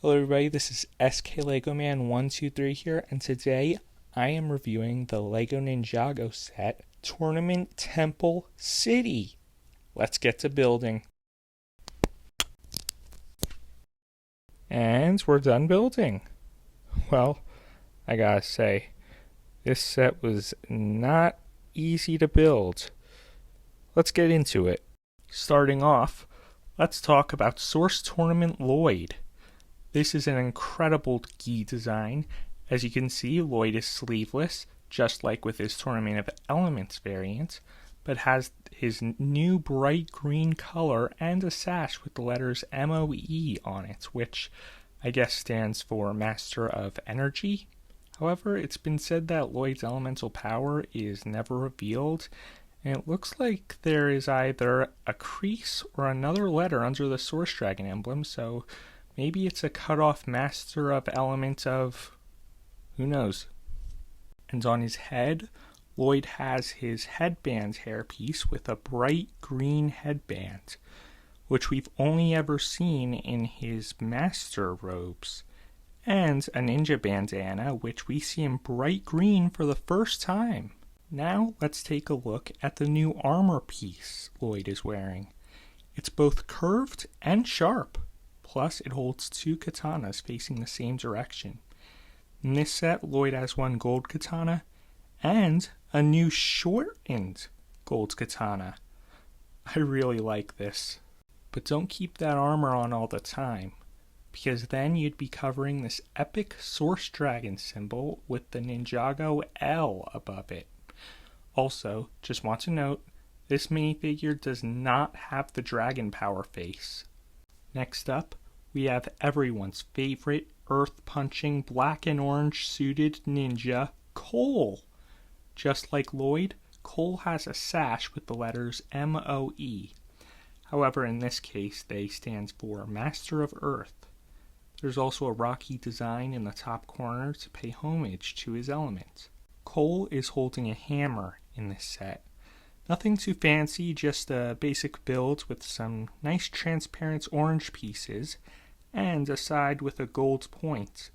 Hello everybody, this is SK Lego Man 123 here, and today I am reviewing the Lego Ninjago set, Tournament Temple City. Let's get to building. And we're done building. Well, I gotta say, this set was not easy to build. Let's get into it. Starting off, let's talk about Source Tournament Lloyd. This is an incredible gi design. As you can see, Lloyd is sleeveless, just like with his Tournament of Elements variant, but has his new bright green color and a sash with the letters MOE on it, which I guess stands for Master of Energy. However, it's been said that Lloyd's elemental power is never revealed, and it looks like there is either a crease or another letter under the Source Dragon emblem, so maybe it's a cut-off Master of Element of... who knows. And on his head, Lloyd has his headband hairpiece with a bright green headband, which we've only ever seen in his Master robes, and a ninja bandana, which we see in bright green for the first time. Now let's take a look at the new armor piece Lloyd is wearing. It's both curved and sharp. Plus, it holds two katanas facing the same direction. In this set, Lloyd has one gold katana and a new shortened gold katana. I really like this. But don't keep that armor on all the time, because then you'd be covering this epic Source Dragon symbol with the Ninjago L above it. Also, just want to note, this minifigure does not have the dragon power face. Next up, we have everyone's favorite earth-punching black and orange suited ninja, Cole. Just like Lloyd, Cole has a sash with the letters MOE. However, in this case, they stand for Master of Earth. There's also a rocky design in the top corner to pay homage to his element. Cole is holding a hammer in this set. Nothing too fancy, just a basic build with some nice transparent orange pieces and a side with a gold point.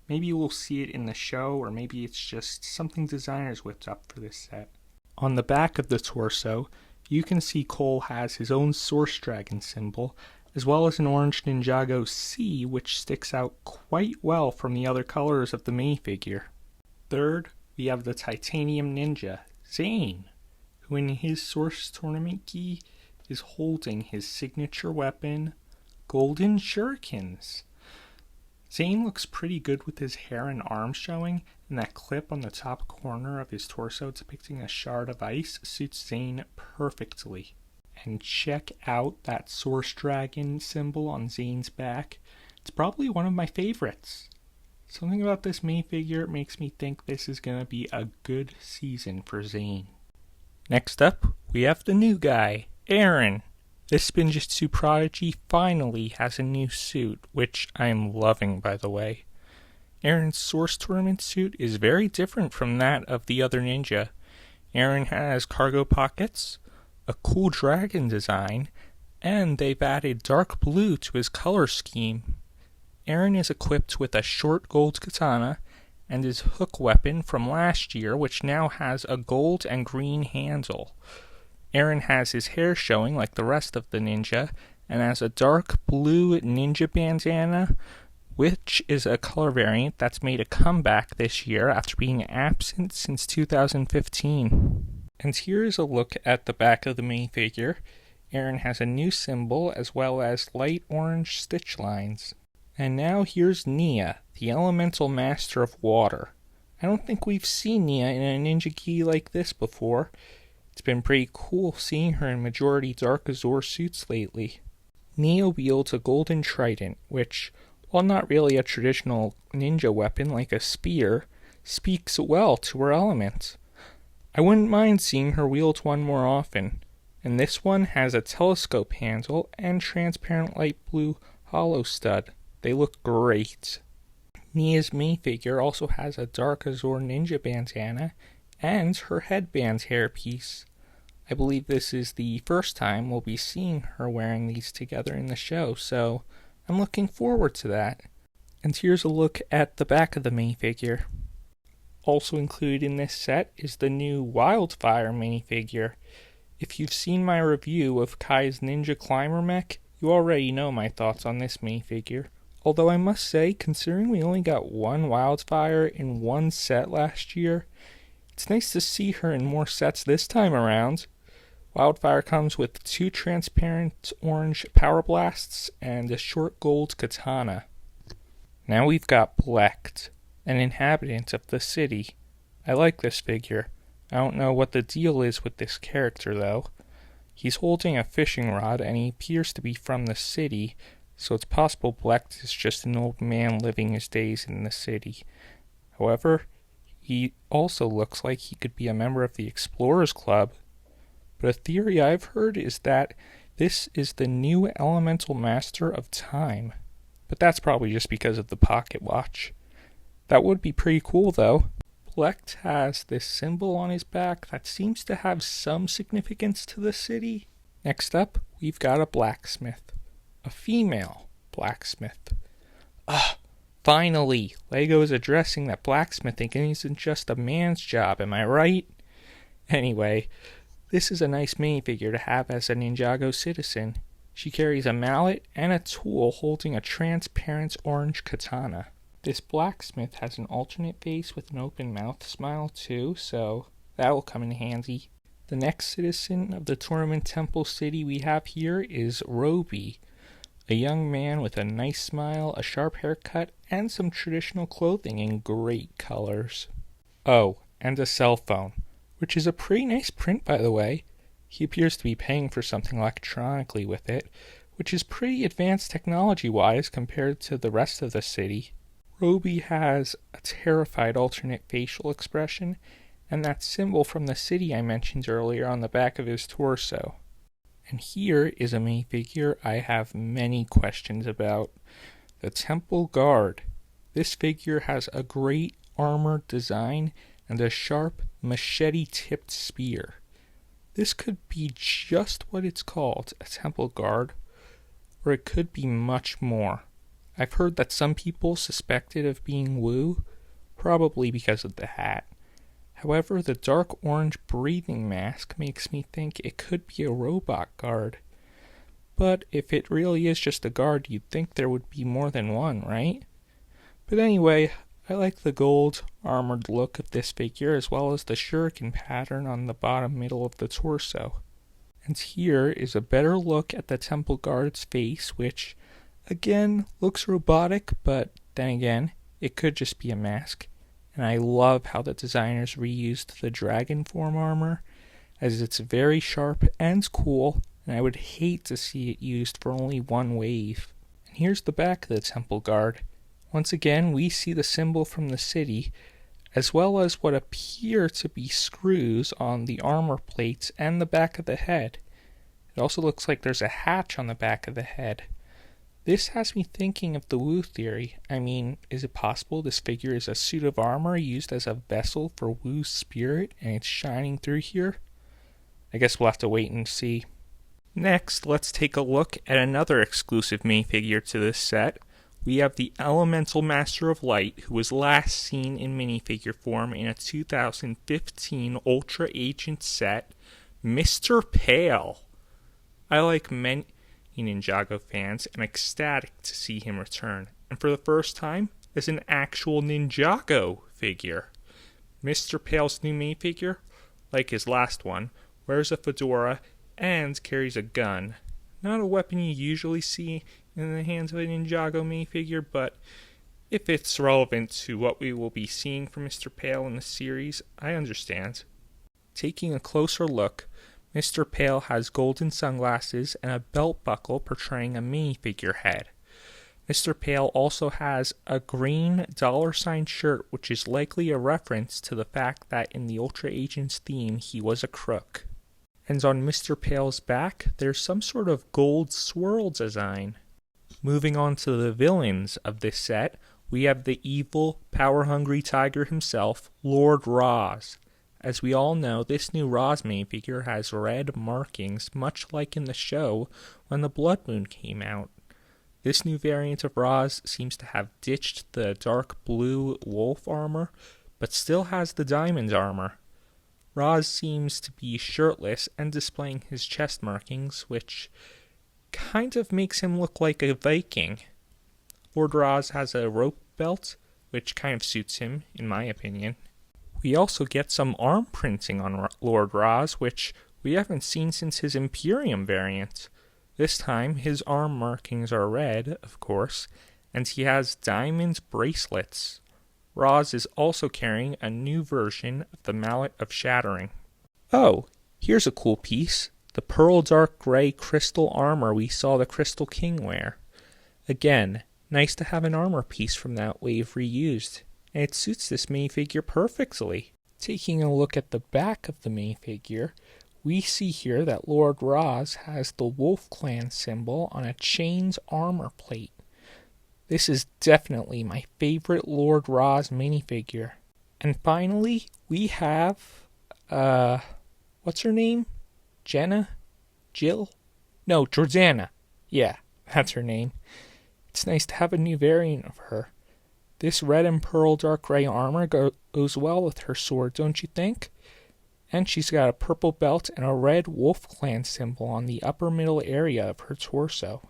Maybe we'll see it in the show, or maybe it's just something designers whipped up for this set. On the back of the torso, you can see Cole has his own Source Dragon symbol, as well as an orange Ninjago C, which sticks out quite well from the other colors of the minifigure. Third, we have the Titanium Ninja, Zane, who in his Source Tournament gi is holding his signature weapon, Golden Shurikens. Zane looks pretty good with his hair and arms showing, and that clip on the top corner of his torso depicting a shard of ice suits Zane perfectly. And check out that Source Dragon symbol on Zane's back. It's probably one of my favorites. Something about this minifigure makes me think this is going to be a good season for Zane. Next up, we have the new guy, Aaron. This Spinjitzu prodigy finally has a new suit, which I'm loving, by the way. Aaron's Source Tournament suit is very different from that of the other ninja. Aaron has cargo pockets, a cool dragon design, and they've added dark blue to his color scheme. Aaron is equipped with a short gold katana and his hook weapon from last year, which now has a gold and green handle. Aaron has his hair showing like the rest of the ninja, and has a dark blue ninja bandana, which is a color variant that's made a comeback this year after being absent since 2015. And here's a look at the back of the minifigure. Aaron has a new symbol as well as light orange stitch lines. And now here's Nia, the Elemental Master of Water. I don't think we've seen Nia in a ninja gi like this before. It's been pretty cool seeing her in majority dark azure suits lately. Nia wields a golden trident, which, while not really a traditional ninja weapon like a spear, speaks well to her element. I wouldn't mind seeing her wield one more often, and this one has a telescope handle and transparent light blue hollow stud. They look great. Nia's minifigure also has a dark azure ninja bandana and her headband hairpiece. I believe this is the first time we'll be seeing her wearing these together in the show, so I'm looking forward to that. And here's a look at the back of the minifigure. Also included in this set is the new Wildfire minifigure. If you've seen my review of Kai's Ninja Climber mech, you already know my thoughts on this minifigure. Although I must say, considering we only got one Wildfire in one set last year, it's nice to see her in more sets this time around. Wildfire comes with 2 transparent orange power blasts and a short gold katana. Now we've got Blecht, an inhabitant of the city. I like this figure. I don't know what the deal is with this character though. He's holding a fishing rod and he appears to be from the city, so it's possible Blecht is just an old man living his days in the city. However, he also looks like he could be a member of the Explorers Club. But a theory I've heard is that this is the new elemental master of time. But that's probably just because of the pocket watch. That would be pretty cool though. Blecht has this symbol on his back that seems to have some significance to the city. Next up, we've got a blacksmith. A female blacksmith. Finally! LEGO is addressing that blacksmithing isn't just a man's job, am I right? Anyway, this is a nice minifigure to have as a Ninjago citizen. She carries a mallet and a tool holding a transparent orange katana. This blacksmith has an alternate face with an open mouth smile too, so that will come in handy. The next citizen of the Tournament Temple City we have here is Roby, a young man with a nice smile, a sharp haircut, and some traditional clothing in great colors. Oh, and a cell phone, which is a pretty nice print by the way. He appears to be paying for something electronically with it, which is pretty advanced technology-wise compared to the rest of the city. Roby has a terrified alternate facial expression, and that symbol from the city I mentioned earlier on the back of his torso. And here is a minifigure I have many questions about. The Temple Guard. This figure has a great armored design and a sharp machete-tipped spear. This could be just what it's called, a Temple Guard, or it could be much more. I've heard that some people suspect it of being Wu, probably because of the hat. However, the dark orange breathing mask makes me think it could be a robot guard. But if it really is just a guard, you'd think there would be more than one, right? But anyway, I like the gold armored look of this figure as well as the shuriken pattern on the bottom middle of the torso. And here is a better look at the Temple Guard's face, which again looks robotic, but then again, it could just be a mask. And I love how the designers reused the dragon form armor, as it's very sharp and cool, and I would hate to see it used for only one wave. And here's the back of the Temple Guard. Once again, we see the symbol from the city, as well as what appear to be screws on the armor plates and the back of the head. It also looks like there's a hatch on the back of the head. This has me thinking of the Wu theory. I mean, is it possible this figure is a suit of armor used as a vessel for Wu's spirit and it's shining through here? I guess we'll have to wait and see. Next, let's take a look at another exclusive minifigure to this set. We have the Elemental Master of Light, who was last seen in minifigure form in a 2015 Ultra Agent set, Mr. Pale. I like many Ninjago fans and ecstatic to see him return, and for the first time as an actual Ninjago figure. Mr. Pale's new minifigure, like his last one, wears a fedora and carries a gun. Not a weapon you usually see in the hands of a Ninjago minifigure, but if it's relevant to what we will be seeing from Mr. Pale in the series, I understand. Taking a closer look, Mr. Pale has golden sunglasses and a belt buckle portraying a minifigure head. Mr. Pale also has a green $ shirt, which is likely a reference to the fact that in the Ultra Agents theme he was a crook. And on Mr. Pale's back, there's some sort of gold swirl design. Moving on to the villains of this set, we have the evil, power-hungry tiger himself, Lord Roz. As we all know, this new Roz minifigure has red markings, much like in the show when the Blood Moon came out. This new variant of Roz seems to have ditched the dark blue wolf armor, but still has the diamond armor. Roz seems to be shirtless and displaying his chest markings, which kind of makes him look like a Viking. Lord Roz has a rope belt, which kind of suits him, in my opinion. We also get some arm printing on Lord Roz, which we haven't seen since his Imperium variant. This time, his arm markings are red, of course, and he has diamond bracelets. Roz is also carrying a new version of the Mallet of Shattering. Oh, here's a cool piece. The pearl dark gray crystal armor we saw the Crystal King wear. Again, nice to have an armor piece from that wave reused, and it suits this minifigure perfectly. Taking a look at the back of the minifigure, we see here that Lord Roz has the Wolf Clan symbol on a chain's armor plate. This is definitely my favorite Lord Roz minifigure. And finally, we have, what's her name? Jenna? Jill? No, Jordana. Yeah, that's her name. It's nice to have a new variant of her. This red and pearl dark gray armor goes well with her sword, don't you think? And she's got a purple belt and a red Wolf Clan symbol on the upper middle area of her torso.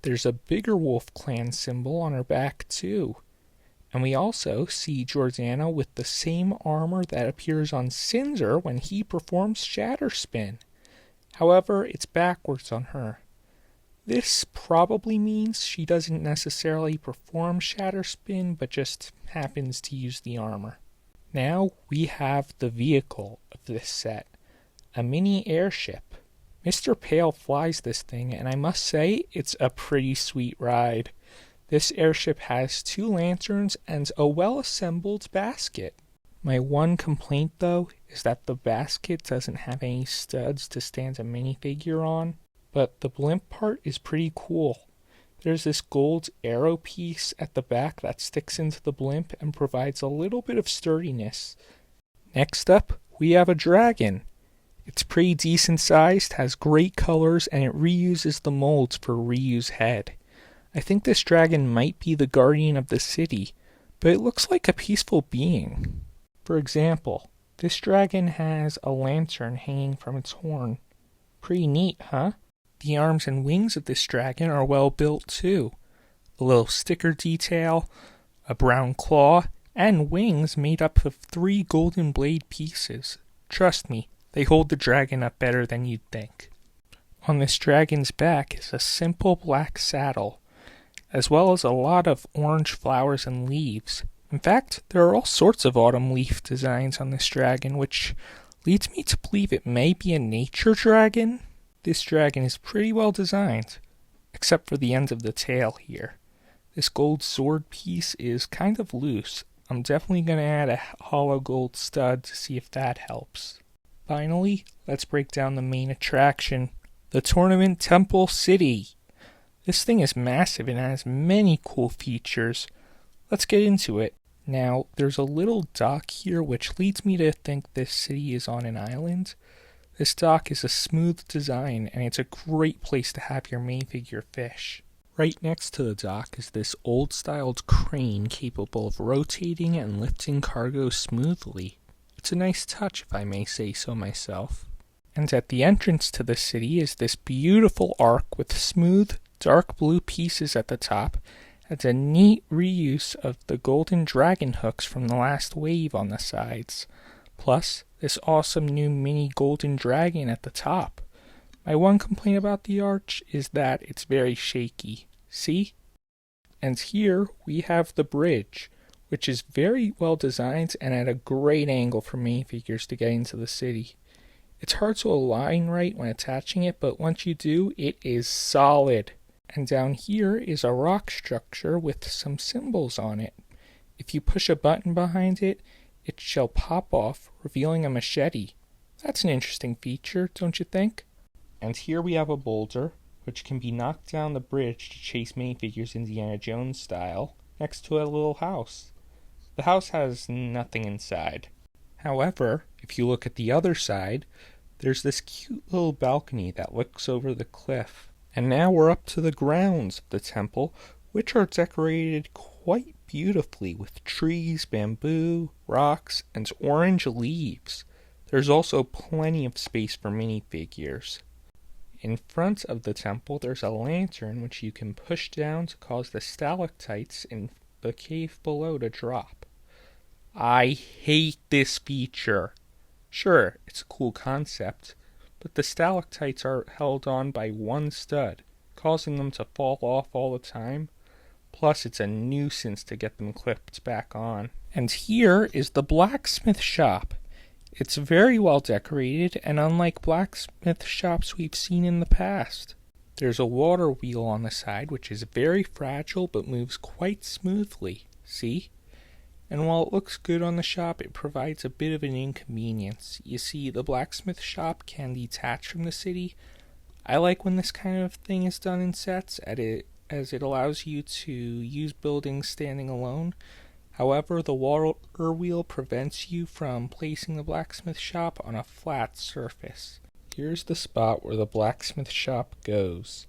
There's a bigger Wolf Clan symbol on her back too. And we also see Jordana with the same armor that appears on Cinder when he performs Shatter Spin. However, it's backwards on her. This probably means she doesn't necessarily perform Shatter Spin, but just happens to use the armor. Now we have the vehicle of this set, a mini airship. Mr. Pale flies this thing, and I must say, it's a pretty sweet ride. This airship has 2 lanterns and a well-assembled basket. My one complaint, though, is that the basket doesn't have any studs to stand a minifigure on, but the blimp part is pretty cool. There's this gold arrow piece at the back that sticks into the blimp and provides a little bit of sturdiness. Next up, we have a dragon. It's pretty decent sized, has great colors, and it reuses the molds for Ryu's head. I think this dragon might be the guardian of the city, but it looks like a peaceful being. For example, this dragon has a lantern hanging from its horn. Pretty neat, huh? The arms and wings of this dragon are well built too. A little sticker detail, a brown claw, and wings made up of 3 golden blade pieces. Trust me, they hold the dragon up better than you'd think. On this dragon's back is a simple black saddle, as well as a lot of orange flowers and leaves. In fact, there are all sorts of autumn leaf designs on this dragon, which leads me to believe it may be a nature dragon. This dragon is pretty well designed, except for the end of the tail here. This gold sword piece is kind of loose. I'm definitely going to add a hollow gold stud to see if that helps. Finally, let's break down the main attraction, the Tournament Temple City. This thing is massive and has many cool features. Let's get into it. Now, there's a little dock here which leads me to think this city is on an island. This dock is a smooth design and it's a great place to have your minifigure fish. Right next to the dock is this old-styled crane capable of rotating and lifting cargo smoothly. It's a nice touch, if I may say so myself. And at the entrance to the city is this beautiful arc with smooth, dark blue pieces at the top and a neat reuse of the golden dragon hooks from the last wave on the sides. Plus, this awesome new mini golden dragon at the top. My one complaint about the arch is that it's very shaky. See? And here we have the bridge, which is very well designed and at a great angle for minifigures to get into the city. It's hard to align right when attaching it, but once you do, it is solid. And down here is a rock structure with some symbols on it. If you push a button behind it, it shall pop off, revealing a machete. That's an interesting feature, don't you think? And here we have a boulder, which can be knocked down the bridge to chase minifigures Indiana Jones style, next to a little house. The house has nothing inside. However, if you look at the other side, there's this cute little balcony that looks over the cliff, And now we're up to the grounds of the temple, which are decorated quite beautifully with trees, bamboo, rocks, and orange leaves. There's also plenty of space for minifigures. In front of the temple, there's a lantern which you can push down to cause the stalactites in the cave below to drop. I hate this feature. Sure, it's a cool concept, but the stalactites are held on by one stud, causing them to fall off all the time. Plus, it's a nuisance to get them clipped back on. And here is the blacksmith shop. It's very well decorated, and unlike blacksmith shops we've seen in the past. There's a water wheel on the side, which is very fragile but moves quite smoothly. See? And while it looks good on the shop, it provides a bit of an inconvenience. You see, the blacksmith shop can detach from the city. I like when this kind of thing is done in sets, as it allows you to use buildings standing alone. However, the water wheel prevents you from placing the blacksmith shop on a flat surface. Here's the spot where the blacksmith shop goes.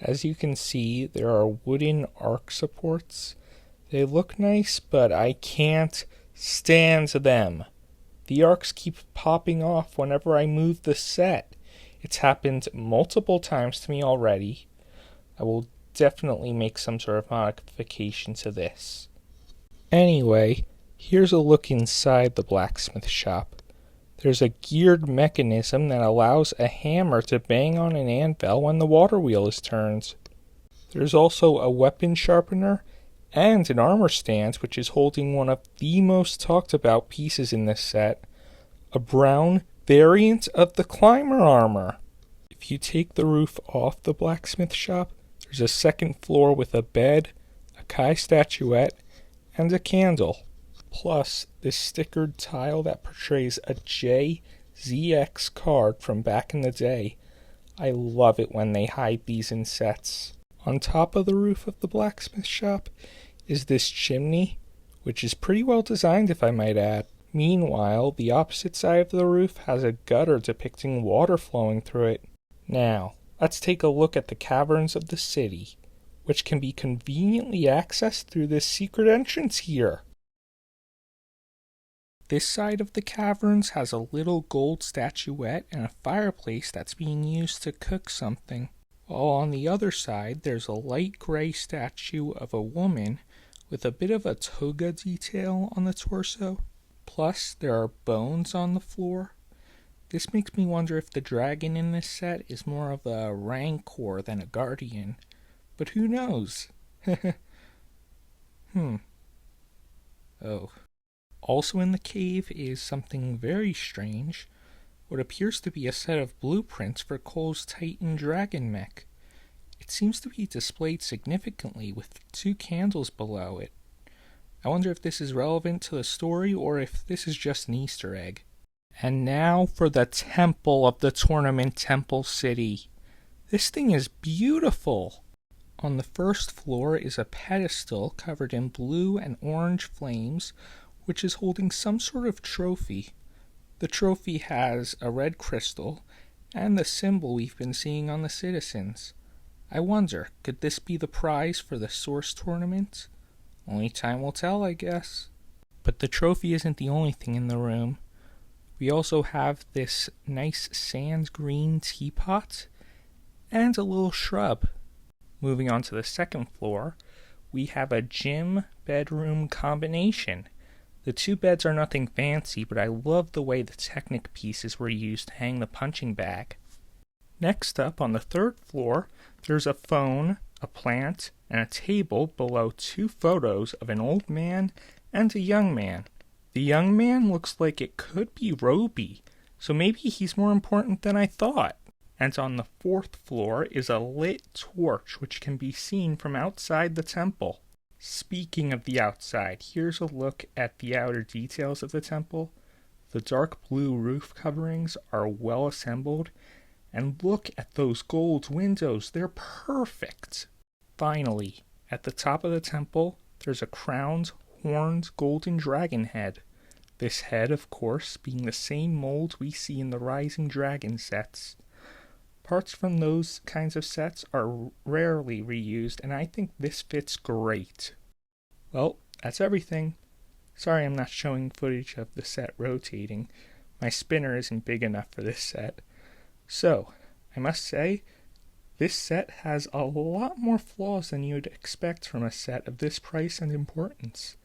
As you can see, there are wooden arc supports. They look nice, but I can't stand them. The arcs keep popping off whenever I move the set. It's happened multiple times to me already. I will definitely make some sort of modification to this. Anyway, here's a look inside the blacksmith shop. There's a geared mechanism that allows a hammer to bang on an anvil when the water wheel is turned. There's also a weapon sharpener and an armor stand, which is holding one of the most talked about pieces in this set, a brown variant of the climber armor. If you take the roof off the blacksmith shop, there's a second floor with a bed, a Kai statuette, and a candle. Plus, this stickered tile that portrays a JZX card from back in the day. I love it when they hide these in sets. On top of the roof of the blacksmith shop is this chimney, which is pretty well designed if I might add. Meanwhile, the opposite side of the roof has a gutter depicting water flowing through it. Now, let's take a look at the caverns of the city, which can be conveniently accessed through this secret entrance here. This side of the caverns has a little gold statuette and a fireplace that's being used to cook something. While on the other side, there's a light gray statue of a woman with a bit of a toga detail on the torso. Plus, there are bones on the floor. This makes me wonder if the dragon in this set is more of a rancor than a guardian. But who knows? Oh. Also in the cave is something very strange. What appears to be a set of blueprints for Cole's Titan dragon mech. It seems to be displayed significantly with 2 candles below it. I wonder if this is relevant to the story or if this is just an Easter egg. And now for the temple of the tournament Temple City. This thing is beautiful. On the first floor is a pedestal covered in blue and orange flames, which is holding some sort of trophy. The trophy has a red crystal and the symbol we've been seeing on the citizens. I wonder, could this be the prize for the Source tournament? Only time will tell, I guess. But the trophy isn't the only thing in the room. We also have this nice sand green teapot and a little shrub. Moving on to the second floor, we have a gym-bedroom combination. The 2 beds are nothing fancy, but I love the way the Technic pieces were used to hang the punching bag. Next up, on the 3rd floor, there's a phone, a plant, and a table below 2 photos of an old man and a young man. The young man looks like it could be Roby, so maybe he's more important than I thought. And on the 4th floor is a lit torch which can be seen from outside the temple. Speaking of the outside, here's a look at the outer details of the temple. The dark blue roof coverings are well assembled, and look at those gold windows, they're perfect. Finally, at the top of the temple, there's a crowned, horned golden dragon head. This head, of course, being the same mold we see in the Rising Dragon sets. Parts from those kinds of sets are rarely reused, and I think this fits great. Well, that's everything. Sorry I'm not showing footage of the set rotating. My spinner isn't big enough for this set. So, I must say, this set has a lot more flaws than you'd expect from a set of this price and importance.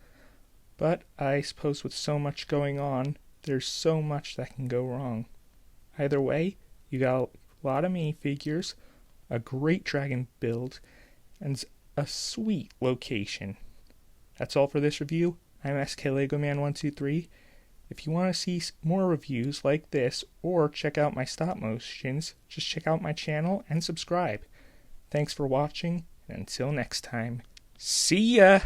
But I suppose with so much going on, there's so much that can go wrong. Either way, you got a lot of minifigures, a great dragon build, and a sweet location. That's all for this review. I'm SK Lego Man 123. If you want to see more reviews like this or check out my stop motions, just check out my channel and subscribe. Thanks for watching, and until next time, see ya!